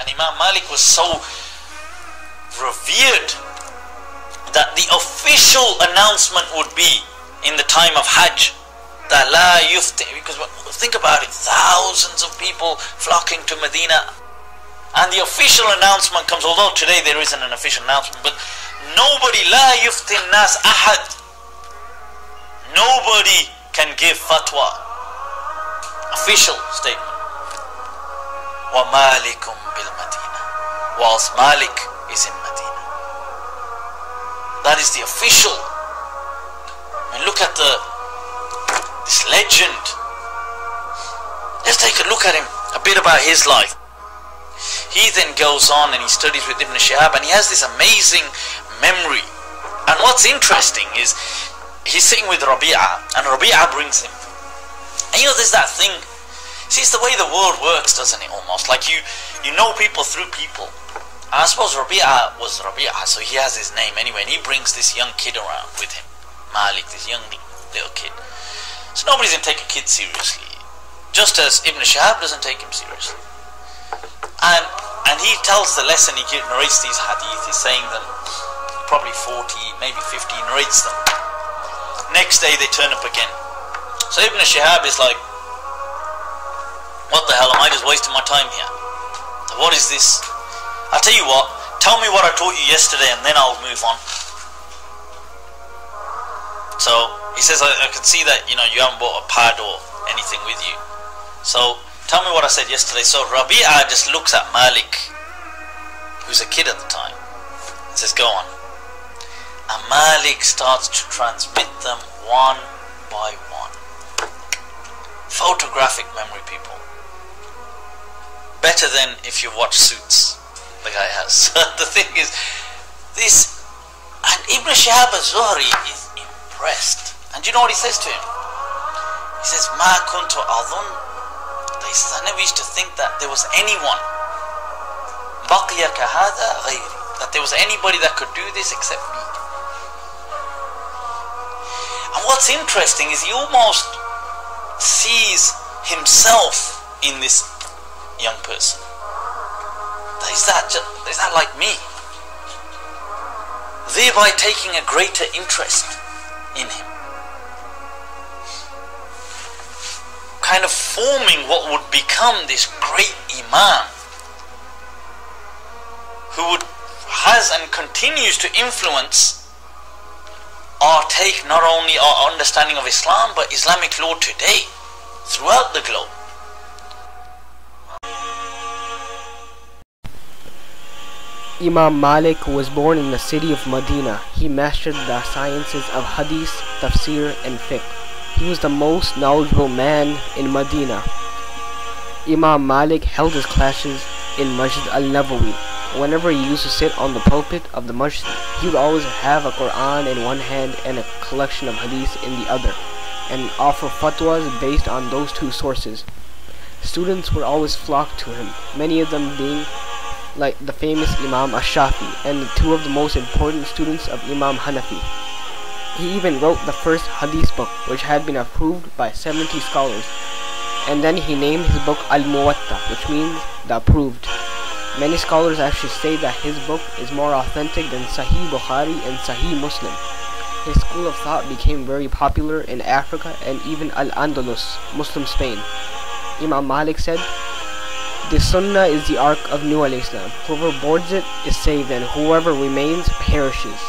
And Imam Malik was so revered that the official announcement would be in the time of Hajj that la yufti, because think about it, thousands of people flocking to Medina, and the official announcement comes, although today there isn't an official announcement, but nobody, la yufti nas ahad, nobody can give fatwa, official statement. Wa malikum bil Medina, whilst Malik is in Medina. That is the official. And look at this legend. Let's take a look at him, a bit about his life. He then goes on and he studies with Ibn Shihab, and he has this amazing memory. And what's interesting is he's sitting with Rabi'a, and Rabi'a brings him. And there's that thing. See, it's the way the world works, doesn't it, almost? Like you know people through people. And I suppose Rabi'a was Rabi'a, so he has his name anyway, and he brings this young kid around with him. Malik, this young little kid. So nobody's going to take a kid seriously. Just as Ibn Shihab doesn't take him seriously. And he tells the lesson, he narrates these hadith, he's saying them, probably 40, maybe 50, he narrates them. Next day they turn up again. So Ibn Shihab is like, what the hell, am I just wasting my time here? What is this? I'll tell you what, tell me what I taught you yesterday and then I'll move on. So he says, I can see that you haven't bought a pad or anything with you. So tell me what I said yesterday. So Rabi'a just looks at Malik, who's a kid at the time, and says, go on. And Malik starts to transmit them one by one. Photographic memory, people. Better than if you watch Suits, the guy has. The thing is, this, and Ibn Shihab az-Zuhri is impressed. And do you know what he says to him? He says, Ma kuntu adhun. He says, I never used to think that there was anyone, baqiya ka hadha ghayri, that there was anybody that could do this except me. And what's interesting is he almost sees himself in this young person. Is that like me? Thereby taking a greater interest in him. Kind of forming what would become this great Imam, who has and continues to influence our take, not only our understanding of Islam, but Islamic law today, throughout the globe. Imam Malik was born in the city of Medina. He mastered the sciences of Hadith, Tafsir and Fiqh. He was the most knowledgeable man in Medina. Imam Malik held his classes in Masjid al-Nabawi. Whenever he used to sit on the pulpit of the masjid, he would always have a Quran in one hand and a collection of Hadith in the other, and offer fatwas based on those two sources. Students would always flock to him, many of them being like the famous Imam Ash-Shafi and two of the most important students of Imam Hanafi. He even wrote the first Hadith book, which had been approved by 70 scholars, and then he named his book Al-Muwatta, which means the approved. Many scholars actually say that his book is more authentic than Sahih Bukhari and Sahih Muslim. His school of thought became very popular in Africa and even Al-Andulas, Muslim Spain. Imam Malik said, "The Sunnah is the ark of New Al-Islam. Whoever boards it is saved, and whoever remains perishes."